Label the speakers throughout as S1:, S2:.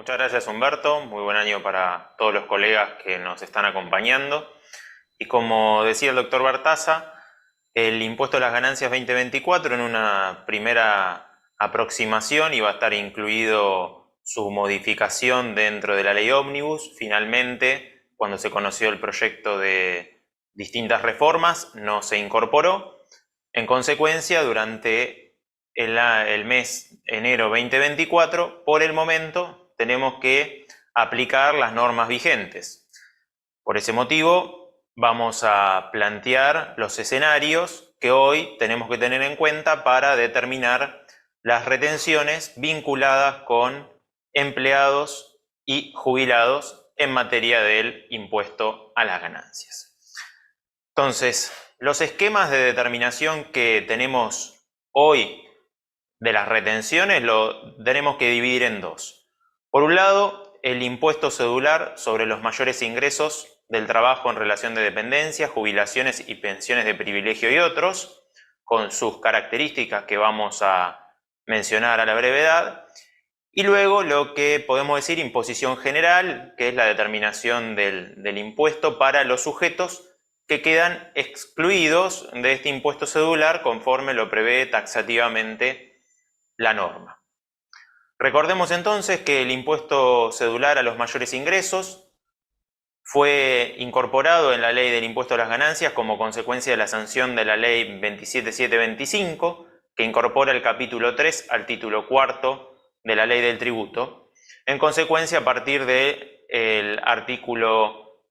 S1: Muchas gracias, Humberto. Muy buen año para todos los colegas que nos están acompañando. Y como decía el doctor Bartaza, el impuesto a las ganancias 2024 en una primera aproximación iba a estar incluido su modificación dentro de la ley ómnibus. Finalmente, cuando se conoció el proyecto de distintas reformas, no se incorporó. En consecuencia, durante el mes enero 2024, por el momento, tenemos que aplicar las normas vigentes. Por ese motivo, vamos a plantear los escenarios que hoy tenemos que tener en cuenta para determinar las retenciones vinculadas con empleados y jubilados en materia del impuesto a las ganancias. Entonces, los esquemas de determinación que tenemos hoy de las retenciones lo tenemos que dividir en dos. Por un lado, el impuesto cedular sobre los mayores ingresos del trabajo en relación de dependencia, jubilaciones y pensiones de privilegio y otros, con sus características que vamos a mencionar a la brevedad. Y luego lo que podemos decir imposición general, que es la determinación del impuesto para los sujetos que quedan excluidos de este impuesto cedular conforme lo prevé taxativamente la norma. Recordemos entonces que el impuesto cedular a los mayores ingresos fue incorporado en la ley del impuesto a las ganancias como consecuencia de la sanción de la ley 27725, que incorpora el capítulo 3 al título 4 de la ley del tributo. En consecuencia, a partir del artículo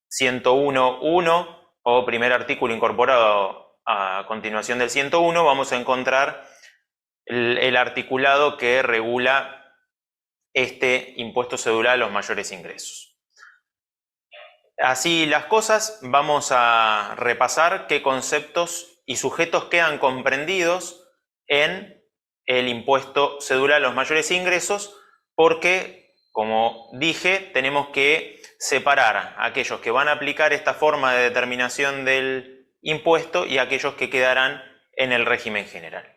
S1: 101.1 o primer artículo incorporado a continuación del 101, vamos a encontrar el articulado que regula este impuesto cedular a los mayores ingresos. Así las cosas, vamos a repasar qué conceptos y sujetos quedan comprendidos en el impuesto cedular a los mayores ingresos, porque, como dije, tenemos que separar a aquellos que van a aplicar esta forma de determinación del impuesto y a aquellos que quedarán en el régimen general.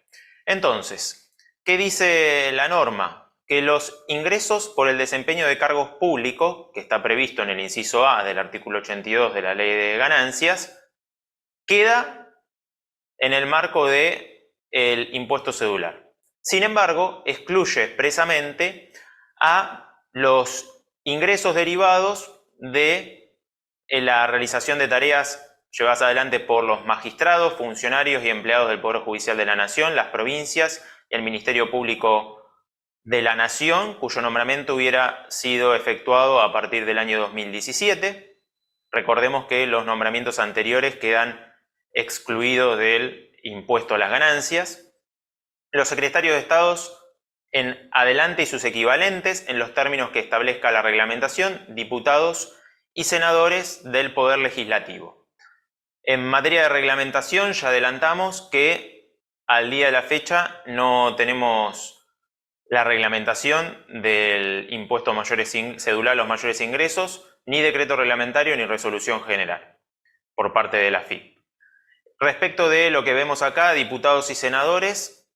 S1: Entonces, ¿qué dice la norma? Que los ingresos por el desempeño de cargos públicos, que está previsto en el inciso A del artículo 82 de la Ley de Ganancias, queda en el marco del impuesto cedular. Sin embargo, excluye expresamente a los ingresos derivados de la realización de tareas llevadas adelante por los magistrados, funcionarios y empleados del Poder Judicial de la Nación, las provincias y el Ministerio Público de la Nación, cuyo nombramiento hubiera sido efectuado a partir del año 2017. Recordemos que los nombramientos anteriores quedan excluidos del impuesto a las ganancias. Los secretarios de Estados en adelante y sus equivalentes en los términos que establezca la reglamentación, diputados y senadores del Poder Legislativo. En materia de reglamentación ya adelantamos que al día de la fecha no tenemos la reglamentación del impuesto cedular a los mayores ingresos, ni decreto reglamentario ni resolución general por parte de la FIP. Respecto de lo que vemos acá, diputados y senadores,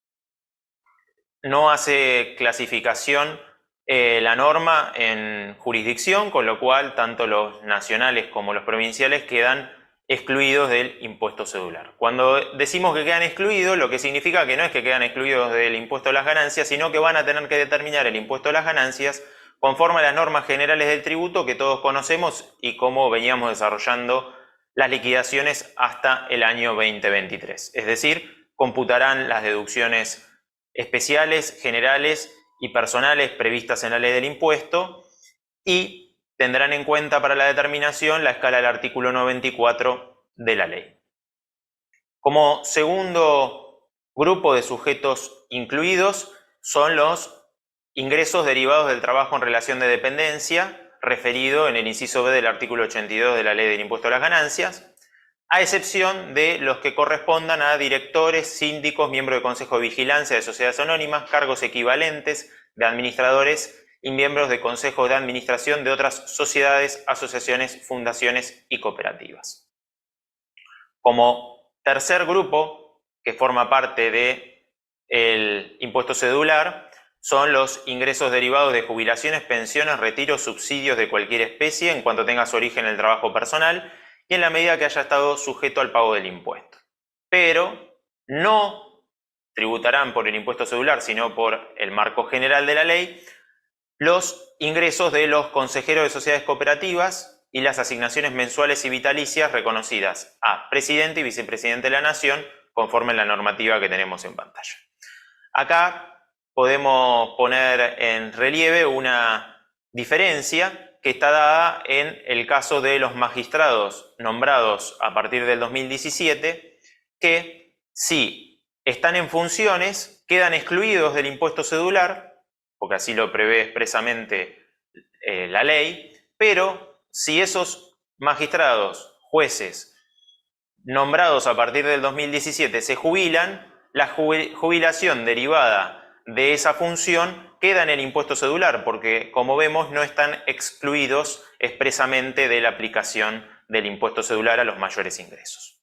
S1: no hace clasificación la norma en jurisdicción, con lo cual tanto los nacionales como los provinciales quedan excluidos del impuesto cedular. Cuando decimos que quedan excluidos, lo que significa que no es que quedan excluidos del impuesto a las ganancias, sino que van a tener que determinar el impuesto a las ganancias conforme a las normas generales del tributo que todos conocemos y cómo veníamos desarrollando las liquidaciones hasta el año 2023. Es decir, computarán las deducciones especiales, generales y personales previstas en la ley del impuesto y tendrán en cuenta para la determinación la escala del artículo 94 de la ley. Como segundo grupo de sujetos incluidos son los ingresos derivados del trabajo en relación de dependencia, referido en el inciso B del artículo 82 de la Ley del Impuesto a las Ganancias, a excepción de los que correspondan a directores, síndicos, miembros de Consejo de Vigilancia de Sociedades Anónimas, cargos equivalentes de administradores y miembros de consejos de administración de otras sociedades, asociaciones, fundaciones y cooperativas. Como tercer grupo que forma parte del impuesto cedular son los ingresos derivados de jubilaciones, pensiones, retiros, subsidios de cualquier especie en cuanto tenga su origen en el trabajo personal y en la medida que haya estado sujeto al pago del impuesto. Pero no tributarán por el impuesto cedular, sino por el marco general de la ley, los ingresos de los consejeros de sociedades cooperativas y las asignaciones mensuales y vitalicias reconocidas a presidente y vicepresidente de la Nación conforme a la normativa que tenemos en pantalla. Acá podemos poner en relieve una diferencia que está dada en el caso de los magistrados nombrados a partir del 2017, que si están en funciones quedan excluidos del impuesto cedular, porque así lo prevé expresamente la ley, pero si esos magistrados, jueces, nombrados a partir del 2017 se jubilan, la jubilación derivada de esa función queda en el impuesto cedular, porque como vemos no están excluidos expresamente de la aplicación del impuesto cedular a los mayores ingresos.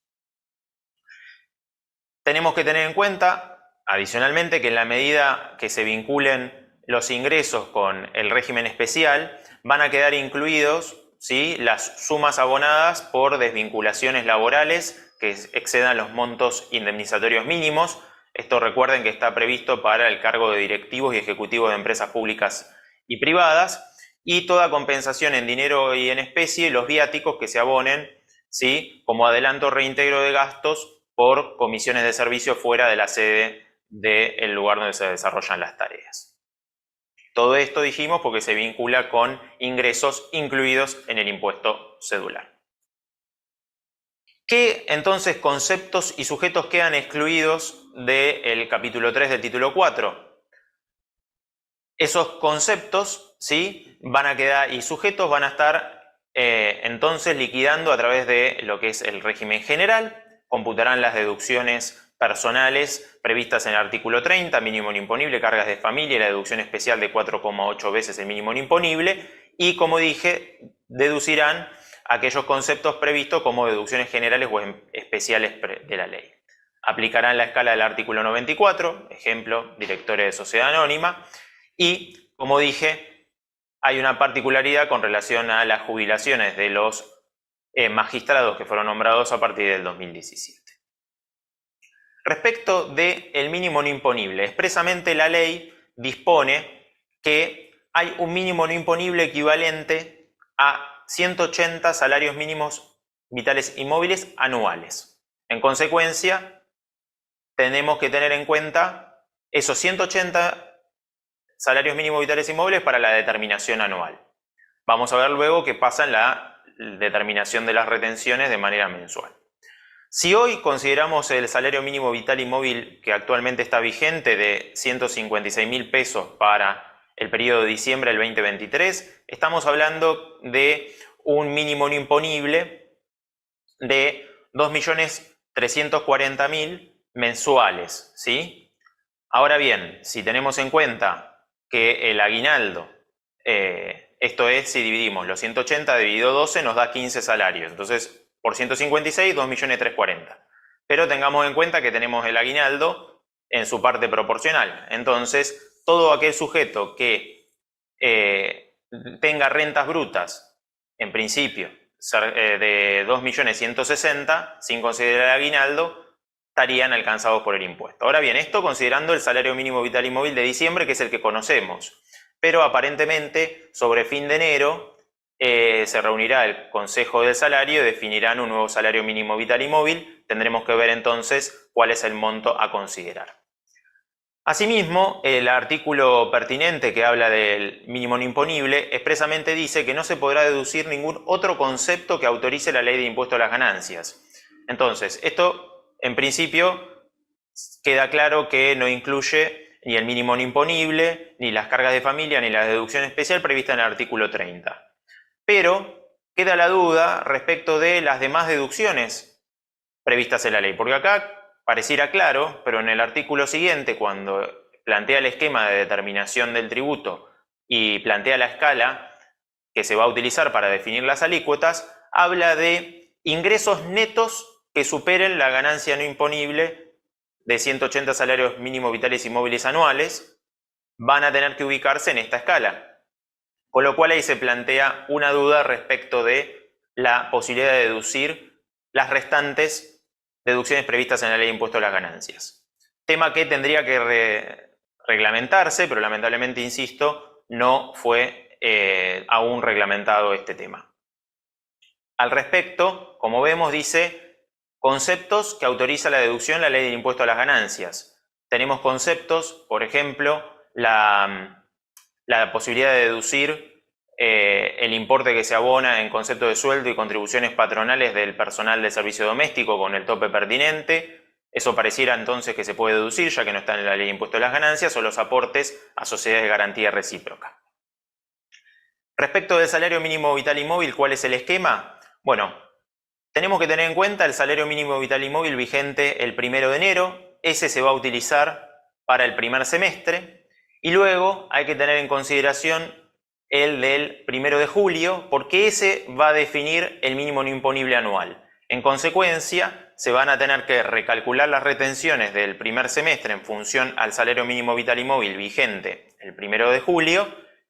S1: Tenemos que tener en cuenta, adicionalmente, que en la medida que se vinculen los ingresos con el régimen especial, van a quedar incluidos, ¿sí?, las sumas abonadas por desvinculaciones laborales que excedan los montos indemnizatorios mínimos. Esto recuerden que está previsto para el cargo de directivos y ejecutivos de empresas públicas y privadas, y toda compensación en dinero y en especie, los viáticos que se abonen, ¿sí?, como adelanto o reintegro de gastos por comisiones de servicio fuera de la sede del lugar donde se desarrollan las tareas. Todo esto dijimos porque se vincula con ingresos incluidos en el impuesto cedular. ¿Qué entonces conceptos y sujetos quedan excluidos del capítulo 3 del título 4? Esos conceptos, ¿sí?, van a quedar y sujetos van a estar entonces liquidando a través de lo que es el régimen general. Computarán las deducciones personales previstas en el artículo 30, mínimo no imponible, cargas de familia y la deducción especial de 4,8 veces el mínimo no imponible, y como dije, deducirán aquellos conceptos previstos como deducciones generales o especiales de la ley. Aplicarán la escala del artículo 94, ejemplo, directores de sociedad anónima, y como dije, hay una particularidad con relación a las jubilaciones de los magistrados que fueron nombrados a partir del 2017. Respecto del mínimo no imponible, expresamente la ley dispone que hay un mínimo no imponible equivalente a 180 salarios mínimos vitales y móviles anuales. En consecuencia, tenemos que tener en cuenta esos 180 salarios mínimos vitales y móviles para la determinación anual. Vamos a ver luego qué pasa en la determinación de las retenciones de manera mensual. Si hoy consideramos el salario mínimo vital y móvil que actualmente está vigente de 156.000 pesos para el periodo de diciembre del 2023, estamos hablando de un mínimo no imponible de 2.340.000 mensuales, ¿sí? Ahora bien, si tenemos en cuenta que el aguinaldo, esto es, si dividimos los 180 dividido 12 nos da 15 salarios, entonces por 156, 2.340.000. Pero tengamos en cuenta que tenemos el aguinaldo en su parte proporcional. Entonces, todo aquel sujeto que tenga rentas brutas, en principio, de 2.160.000, sin considerar el aguinaldo, estarían alcanzados por el impuesto. Ahora bien, esto considerando el salario mínimo vital y móvil de diciembre, que es el que conocemos. Pero aparentemente, sobre fin de enero, se reunirá el Consejo del Salario y definirán un nuevo salario mínimo vital y móvil. Tendremos que ver entonces cuál es el monto a considerar. Asimismo, el artículo pertinente que habla del mínimo no imponible expresamente dice que no se podrá deducir ningún otro concepto que autorice la ley de impuesto a las ganancias. Entonces, esto en principio queda claro que no incluye ni el mínimo no imponible, ni las cargas de familia, ni la deducción especial prevista en el artículo 30. Pero queda la duda respecto de las demás deducciones previstas en la ley, porque acá pareciera claro, pero en el artículo siguiente, cuando plantea el esquema de determinación del tributo y plantea la escala que se va a utilizar para definir las alícuotas, habla de ingresos netos que superen la ganancia no imponible de 180 salarios mínimos vitales y móviles anuales, van a tener que ubicarse en esta escala. Con lo cual ahí se plantea una duda respecto de la posibilidad de deducir las restantes deducciones previstas en la ley de impuesto a las ganancias. Tema que tendría que reglamentarse, pero lamentablemente, insisto, no fue aún reglamentado este tema. Al respecto, como vemos, dice conceptos que autoriza la deducción la ley del impuesto a las ganancias. Tenemos conceptos, por ejemplo, la posibilidad de deducir el importe que se abona en concepto de sueldo y contribuciones patronales del personal de servicio doméstico con el tope pertinente. Eso pareciera entonces que se puede deducir, ya que no está en la ley de impuesto a las ganancias, o los aportes a sociedades de garantía recíproca. Respecto del salario mínimo vital y móvil, ¿cuál es el esquema? Bueno, tenemos que tener en cuenta el salario mínimo vital y móvil vigente el 1 de enero. Ese se va a utilizar para el primer semestre. Y luego hay que tener en consideración el del 1 de julio, porque ese va a definir el mínimo no imponible anual. En consecuencia, se van a tener que recalcular las retenciones del primer semestre en función al salario mínimo vital y móvil vigente el 1 de julio,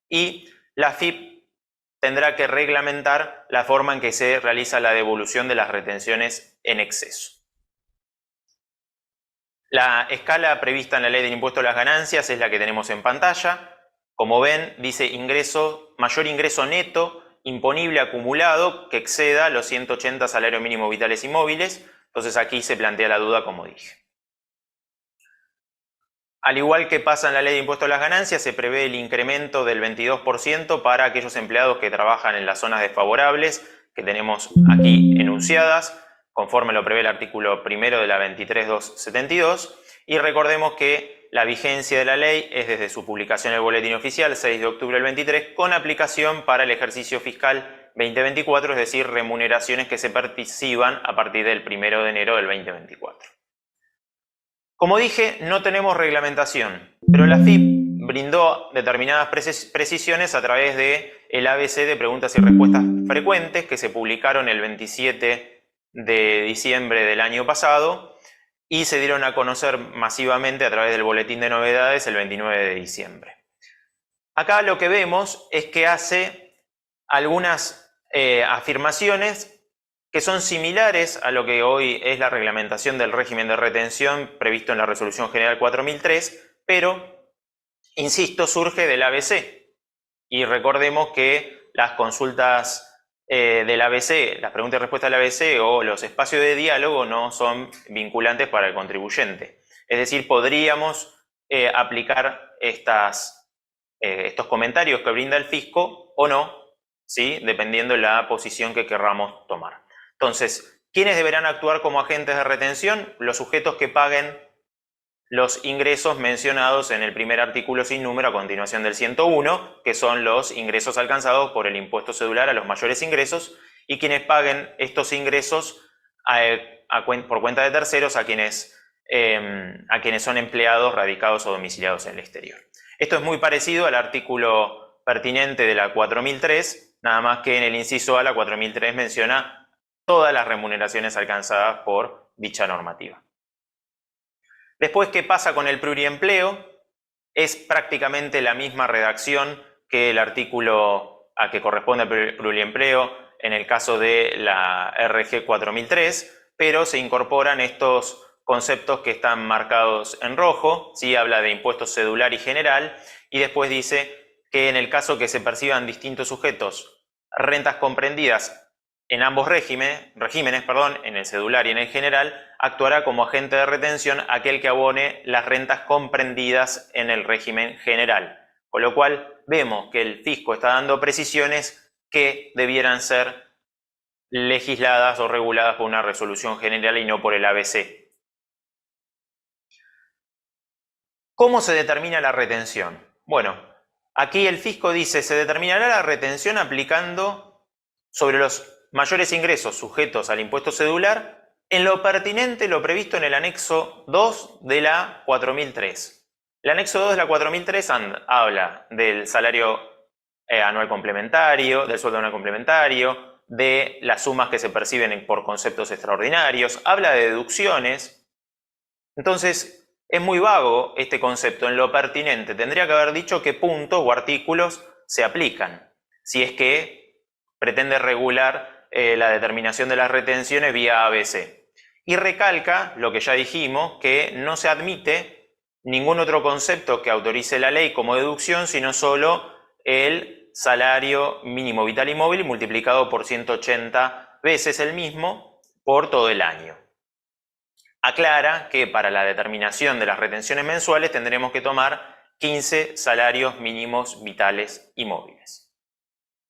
S1: y la AFIP tendrá que reglamentar la forma en que se realiza la devolución de las retenciones en exceso. La escala prevista en la ley del impuesto a las ganancias es la que tenemos en pantalla. Como ven, dice mayor ingreso neto imponible acumulado que exceda los 180 salarios mínimos vitales y móviles. Entonces aquí se plantea la duda, como dije. Al igual que pasa en la ley de impuesto a las ganancias, se prevé el incremento del 22% para aquellos empleados que trabajan en las zonas desfavorables, que tenemos aquí enunciadas, conforme lo prevé el artículo 1 de la 23.272. Y recordemos que la vigencia de la ley es desde su publicación en el Boletín Oficial, 6 de octubre del 23, con aplicación para el ejercicio fiscal 2024, es decir, remuneraciones que se perciban a partir del 1 de enero del 2024. Como dije, no tenemos reglamentación, pero la AFIP brindó determinadas precisiones a través del ABC de preguntas y respuestas frecuentes que se publicaron el 27 de diciembre del año pasado y se dieron a conocer masivamente a través del boletín de novedades el 29 de diciembre. Acá lo que vemos es que hace algunas afirmaciones que son similares a lo que hoy es la reglamentación del régimen de retención previsto en la Resolución General 4003, pero, insisto, surge del ABC. Y recordemos que las consultas del ABC, las preguntas y respuestas del ABC o los espacios de diálogo no son vinculantes para el contribuyente. Es decir, podríamos aplicar estos comentarios que brinda el fisco o no, ¿sí? Dependiendo de la posición que querramos tomar. Entonces, ¿quiénes deberán actuar como agentes de retención? Los sujetos que paguen los ingresos mencionados en el primer artículo sin número a continuación del 101, que son los ingresos alcanzados por el impuesto cedular a los mayores ingresos, y quienes paguen estos ingresos por cuenta de terceros a quienes son empleados radicados o domiciliados en el exterior. Esto es muy parecido al artículo pertinente de la 4003, nada más que en el inciso A la 4003 menciona todas las remuneraciones alcanzadas por dicha normativa. Después, ¿qué pasa con el pluriempleo? Es prácticamente la misma redacción que el artículo a que corresponde al pluriempleo en el caso de la RG 4003, pero se incorporan estos conceptos que están marcados en rojo, ¿sí? Habla de impuesto cedular y general, y después dice que en el caso que se perciban distintos sujetos rentas comprendidas en ambos regímenes, en el cedular y en el general, actuará como agente de retención aquel que abone las rentas comprendidas en el régimen general. Con lo cual vemos que el fisco está dando precisiones que debieran ser legisladas o reguladas por una resolución general y no por el ABC. ¿Cómo se determina la retención? Bueno, aquí el fisco dice: se determinará la retención aplicando sobre los mayores ingresos sujetos al impuesto cedular en lo pertinente lo previsto en el anexo 2 de la 4003. El anexo 2 de la 4003 habla del salario anual complementario, del sueldo anual complementario, de las sumas que se perciben por conceptos extraordinarios, habla de deducciones. Entonces, Es muy vago este concepto en lo pertinente. Tendría que haber dicho qué puntos o artículos se aplican, si es que pretende regular la determinación de las retenciones vía ABC. Y recalca lo que ya dijimos, que no se admite ningún otro concepto que autorice la ley como deducción, sino solo el salario mínimo vital y móvil multiplicado por 180 veces el mismo por todo el año. Aclara que para la determinación de las retenciones mensuales tendremos que tomar 15 salarios mínimos vitales y móviles.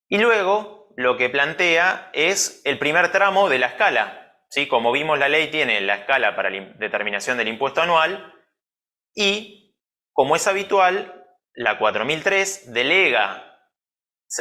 S1: Y luego lo que plantea es el primer tramo de la escala. ¿Sí? Como vimos, la ley tiene la escala para la determinación del impuesto anual y, como es habitual, la 4003 delega,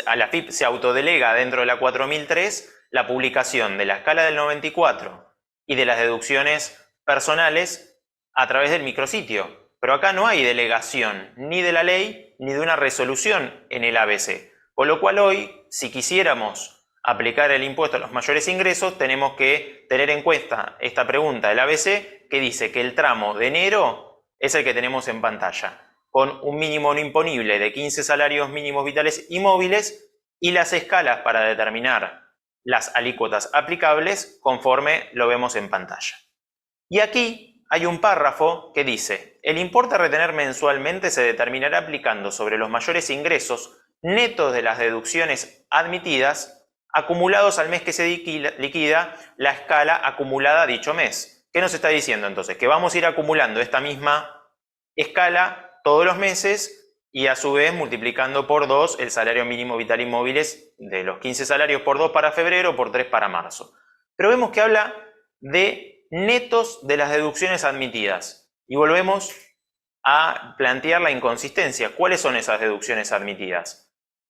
S1: a la FIP se autodelega dentro de la 4003 la publicación de la escala del 94 y de las deducciones personales a través del micrositio. Pero acá no hay delegación ni de la ley ni de una resolución en el ABC. Con lo cual hoy, si quisiéramos aplicar el impuesto a los mayores ingresos, tenemos que tener en cuenta esta pregunta del ABC que dice que el tramo de enero es el que tenemos en pantalla, con un mínimo no imponible de 15 salarios mínimos vitales y móviles y las escalas para determinar las alícuotas aplicables conforme lo vemos en pantalla. Y aquí hay un párrafo que dice: el importe a retener mensualmente se determinará aplicando sobre los mayores ingresos netos de las deducciones admitidas acumulados al mes que se liquida la escala acumulada a dicho mes. ¿Qué nos está diciendo entonces? Que vamos a ir acumulando esta misma escala todos los meses y a su vez multiplicando por 2 el salario mínimo vital y móviles de los 15 salarios por 2 para febrero, por 3 para marzo. Pero vemos que habla de netos de las deducciones admitidas. Y volvemos a plantear la inconsistencia. ¿Cuáles son esas deducciones admitidas?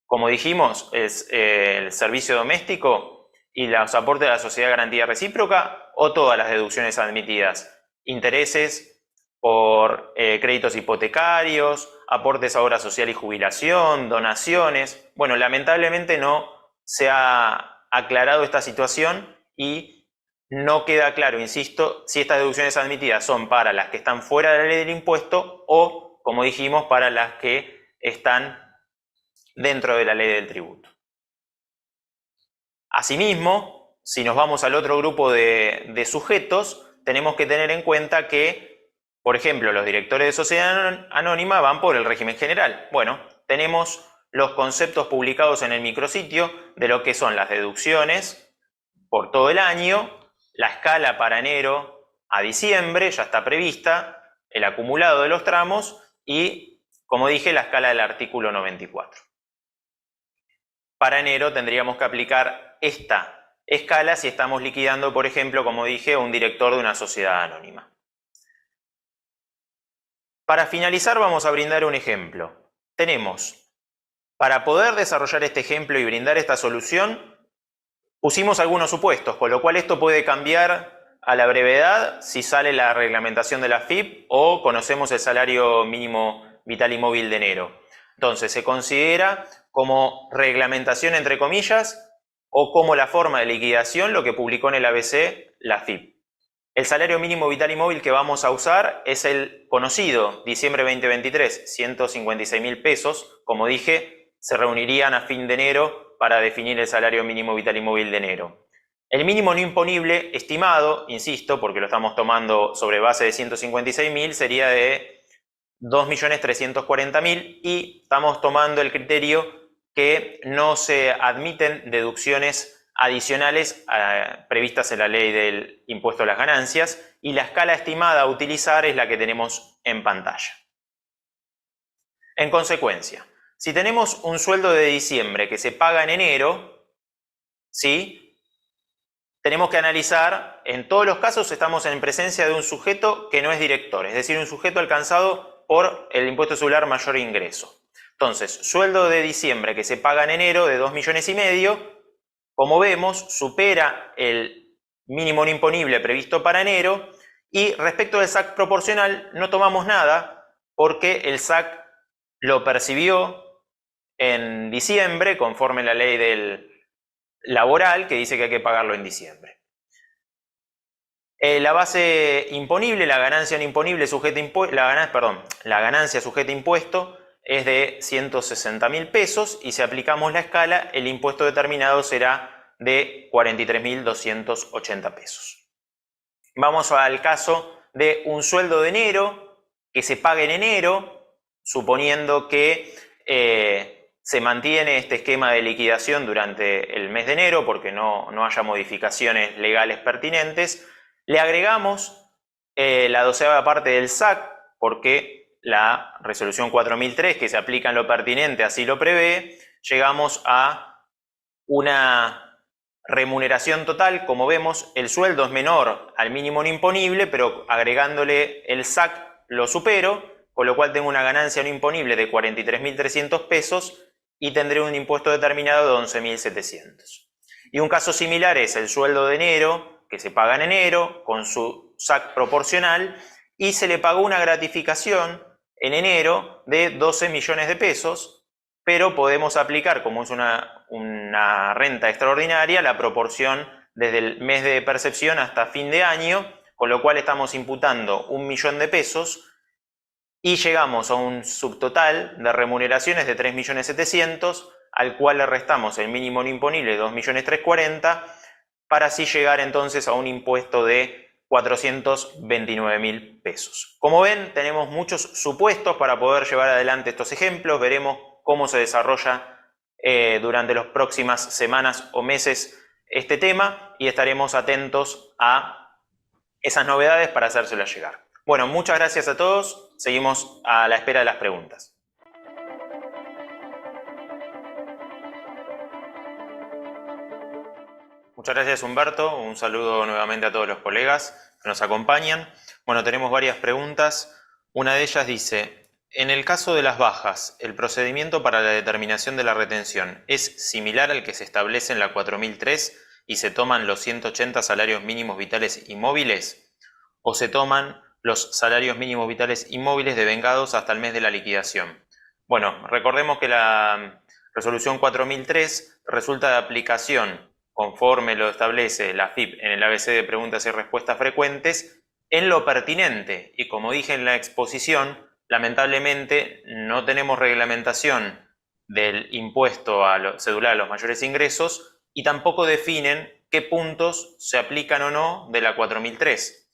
S1: Como dijimos, es el servicio doméstico y los aportes de la sociedad de garantía recíproca, o todas las deducciones admitidas. Intereses por créditos hipotecarios, aportes a obra social y jubilación, donaciones. Bueno, lamentablemente no se ha aclarado esta situación y no queda claro, insisto, si estas deducciones admitidas son para las que están fuera de la ley del impuesto o, como dijimos, para las que están dentro de la ley del tributo. Asimismo, si nos vamos al otro grupo de sujetos, tenemos que tener en cuenta que, por ejemplo, los directores de sociedad anónima van por el régimen general. Bueno, tenemos los conceptos publicados en el micrositio de lo que son las deducciones por todo el año. La escala para enero a diciembre ya está prevista, el acumulado de los tramos y, como dije, la escala del artículo 94. Para enero tendríamos que aplicar esta escala si estamos liquidando, por ejemplo, como dije, un director de una sociedad anónima. Para finalizar vamos a brindar un ejemplo. Tenemos, para poder desarrollar este ejemplo y brindar esta solución, pusimos algunos supuestos, con lo cual esto puede cambiar a la brevedad si sale la reglamentación de la FIP o conocemos el salario mínimo vital y móvil de enero. Entonces se considera como reglamentación entre comillas o como la forma de liquidación lo que publicó en el ABC la FIP. El salario mínimo vital y móvil que vamos a usar es el conocido diciembre 2023, 156.000 pesos. Como dije, se reunirían a fin de enero para definir el salario mínimo vital y móvil de enero. El mínimo no imponible estimado, insisto, porque lo estamos tomando sobre base de 156.000, sería de 2.340.000 y estamos tomando el criterio que no se admiten deducciones adicionales previstas en la ley del impuesto a las ganancias y la escala estimada a utilizar es la que tenemos en pantalla. En consecuencia, si tenemos un sueldo de diciembre que se paga en enero, ¿sí? Tenemos que analizar, en todos los casos estamos en presencia de un sujeto que no es director, es decir, un sujeto alcanzado por el impuesto celular mayor ingreso. Entonces, sueldo de diciembre que se paga en enero de 2,5 millones, como vemos, supera el mínimo no imponible previsto para enero y respecto del SAC proporcional no tomamos nada porque el SAC lo percibió en diciembre conforme la ley del laboral que dice que hay que pagarlo en diciembre. La base imponible, la ganancia no imponible sujeta la ganancia sujeta a impuesto es de 160.000 pesos y si aplicamos la escala, el impuesto determinado será de 43.280 pesos. Vamos al caso de un sueldo de enero que se pague en enero, suponiendo que se mantiene este esquema de liquidación durante el mes de enero porque no haya modificaciones legales pertinentes. Le agregamos la 12ª parte del SAC porque la resolución 4003 que se aplica en lo pertinente así lo prevé. Llegamos a una remuneración total, como vemos, el sueldo es menor al mínimo no imponible, pero agregándole el SAC lo supero, con lo cual tengo una ganancia no imponible de 43.300 pesos y tendré un impuesto determinado de 11.700. Y un caso similar es el sueldo de enero, que se paga en enero, con su SAC proporcional, y se le pagó una gratificación en enero de 12 millones de pesos, pero podemos aplicar, como es una renta extraordinaria, la proporción desde el mes de percepción hasta fin de año, con lo cual estamos imputando 1 millón de pesos y llegamos a un subtotal de remuneraciones de 3.700.000, al cual le restamos el mínimo no imponible de 2.340.000, para así llegar entonces a un impuesto de 429.000 pesos. Como ven, tenemos muchos supuestos para poder llevar adelante estos ejemplos. Veremos cómo se desarrolla durante las próximas semanas o meses este tema y estaremos atentos a esas novedades para hacérselas llegar. Bueno, muchas gracias a todos. Seguimos a la espera de las preguntas. Muchas gracias, Humberto. Un saludo nuevamente a todos los colegas que nos acompañan. Bueno, tenemos varias preguntas. Una de ellas dice: en el caso de las bajas, ¿el procedimiento para la determinación de la retención es similar al que se establece en la 4003 y se toman los 180 salarios mínimos vitales y móviles? ¿O se toman los salarios mínimos vitales y móviles devengados hasta el mes de la liquidación? Bueno, recordemos que la resolución 4003 resulta de aplicación, conforme lo establece la AFIP en el ABC de preguntas y respuestas frecuentes, en lo pertinente. Y como dije en la exposición, lamentablemente no tenemos reglamentación del impuesto cedular a los mayores ingresos y tampoco definen qué puntos se aplican o no de la 4003.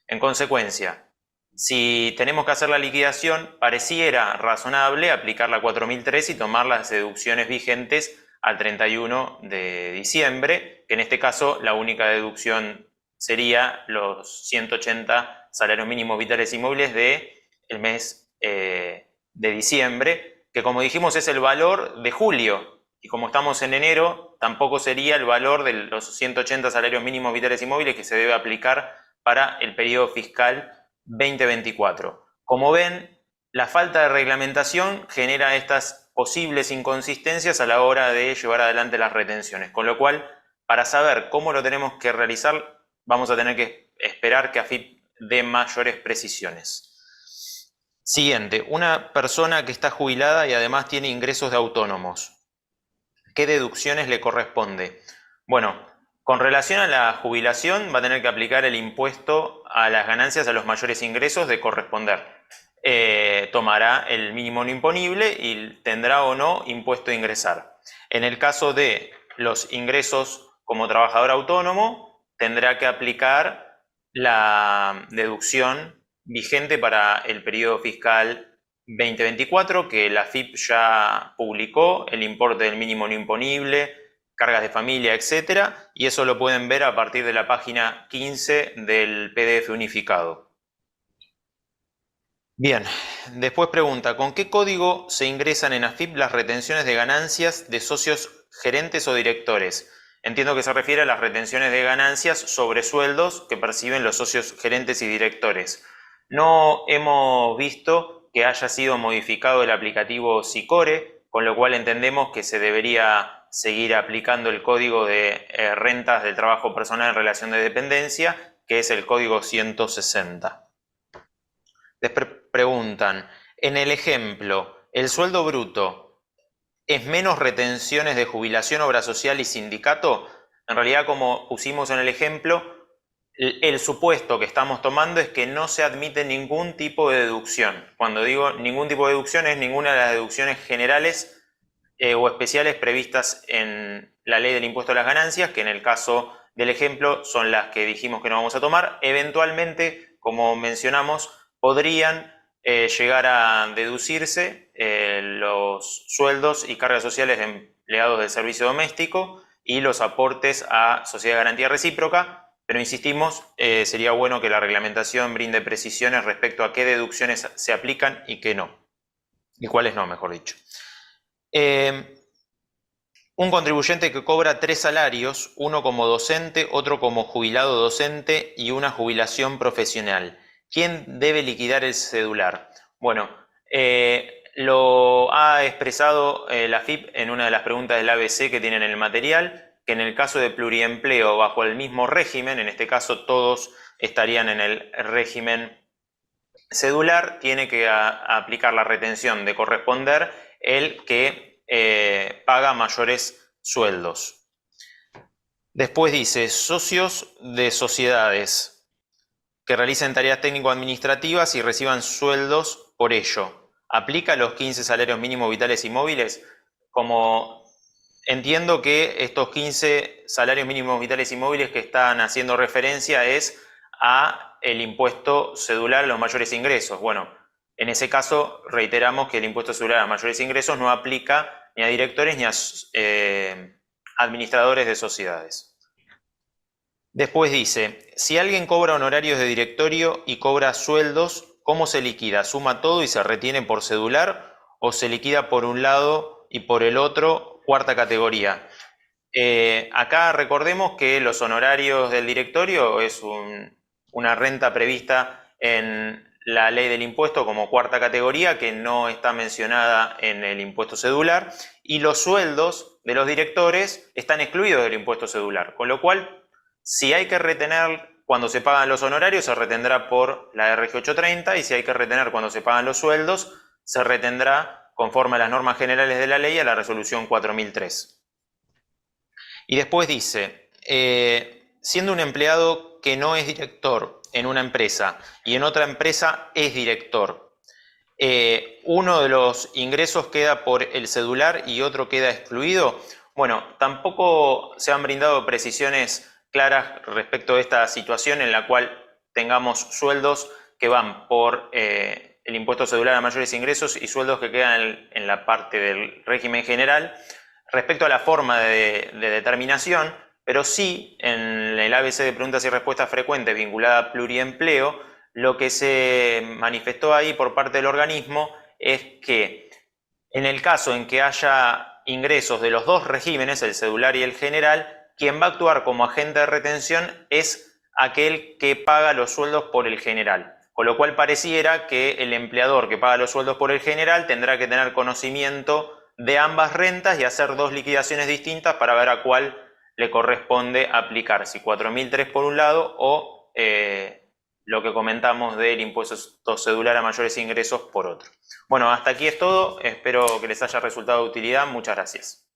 S1: En consecuencia, si tenemos que hacer la liquidación, pareciera razonable aplicar la 4003 y tomar las deducciones vigentes al 31 de diciembre, que en este caso la única deducción sería los 180 salarios mínimos vitales y móviles del mes de diciembre, que como dijimos es el valor de julio, y como estamos en enero, tampoco sería el valor de los 180 salarios mínimos vitales y móviles que se debe aplicar para el periodo fiscal 2024. Como ven, la falta de reglamentación genera estas posibles inconsistencias a la hora de llevar adelante las retenciones, con lo cual, para saber cómo lo tenemos que realizar, vamos a tener que esperar que AFIP dé mayores precisiones. Siguiente, una persona que está jubilada y además tiene ingresos de autónomos. ¿Qué deducciones le corresponde? Bueno, con relación a la jubilación va a tener que aplicar el impuesto a las ganancias a los mayores ingresos de corresponder. Tomará el mínimo no imponible y tendrá o no impuesto a ingresar. En el caso de los ingresos como trabajador autónomo, tendrá que aplicar la deducción vigente para el periodo fiscal 2024, que la AFIP ya publicó, el importe del mínimo no imponible, cargas de familia, etcétera, y eso lo pueden ver a partir de la página 15 del PDF unificado. Bien, después pregunta: ¿con qué código se ingresan en AFIP las retenciones de ganancias de socios gerentes o directores? Entiendo que se refiere a las retenciones de ganancias sobre sueldos que perciben los socios gerentes y directores. No hemos visto que haya sido modificado el aplicativo SICORE, con lo cual entendemos que se debería seguir aplicando el código de rentas del trabajo personal en relación de dependencia, que es el código 160. Después preguntan: en el ejemplo, ¿el sueldo bruto es menos retenciones de jubilación, obra social y sindicato? En realidad, como pusimos en el ejemplo, el supuesto que estamos tomando es que no se admite ningún tipo de deducción. Cuando digo ningún tipo de deducción, es ninguna de las deducciones generales o especiales previstas en la ley del impuesto a las ganancias, que en el caso del ejemplo son las que dijimos que no vamos a tomar. Eventualmente, como mencionamos, podrían llegar a deducirse los sueldos y cargas sociales de empleados del servicio doméstico y los aportes a Sociedad de Garantía Recíproca, pero insistimos, sería bueno que la reglamentación brinde precisiones respecto a qué deducciones se aplican y qué no, y cuáles no, mejor dicho. Un contribuyente que cobra 3 salarios, uno como docente, otro como jubilado docente y una jubilación profesional. ¿Quién debe liquidar el cedular? Bueno, lo ha expresado la FIP en una de las preguntas del ABC que tienen en el material, que en el caso de pluriempleo bajo el mismo régimen, en este caso todos estarían en el régimen cedular, tiene que aplicar la retención de corresponder el que paga mayores sueldos. Después dice, socios de sociedades que realicen tareas técnico-administrativas y reciban sueldos por ello. ¿Aplica los 15 salarios mínimos vitales y móviles? Como entiendo que estos 15 salarios mínimos vitales y móviles que están haciendo referencia es a el impuesto cedular a los mayores ingresos. Bueno, en ese caso reiteramos que el impuesto cedular a mayores ingresos no aplica ni a directores ni a administradores de sociedades. Después dice, si alguien cobra honorarios de directorio y cobra sueldos, ¿cómo se liquida? ¿Suma todo y se retiene por cedular o se liquida por un lado y por el otro, cuarta categoría? Acá recordemos que los honorarios del directorio es una renta prevista en la ley del impuesto como cuarta categoría que no está mencionada en el impuesto cedular, y los sueldos de los directores están excluidos del impuesto cedular, con lo cual si hay que retener cuando se pagan los honorarios se retendrá por la RG 830 y si hay que retener cuando se pagan los sueldos se retendrá conforme a las normas generales de la ley a la resolución 4003. Y después dice, siendo un empleado que no es director en una empresa y en otra empresa es director, uno de los ingresos queda por el cedular y otro queda excluido. Bueno, tampoco se han brindado precisiones claras respecto a esta situación en la cual tengamos sueldos que van por el impuesto cedular a mayores ingresos y sueldos que quedan en la parte del régimen general respecto a la forma de determinación, pero sí en el ABC de preguntas y respuestas frecuentes vinculada a pluriempleo, lo que se manifestó ahí por parte del organismo es que en el caso en que haya ingresos de los dos regímenes, el cedular y el general, quien va a actuar como agente de retención es aquel que paga los sueldos por el general. Con lo cual pareciera que el empleador que paga los sueldos por el general tendrá que tener conocimiento de ambas rentas y hacer dos liquidaciones distintas para ver a cuál le corresponde aplicar, si 4003 por un lado o lo que comentamos del impuesto cedular a mayores ingresos por otro. Bueno, hasta aquí es todo, espero que les haya resultado de utilidad, muchas gracias.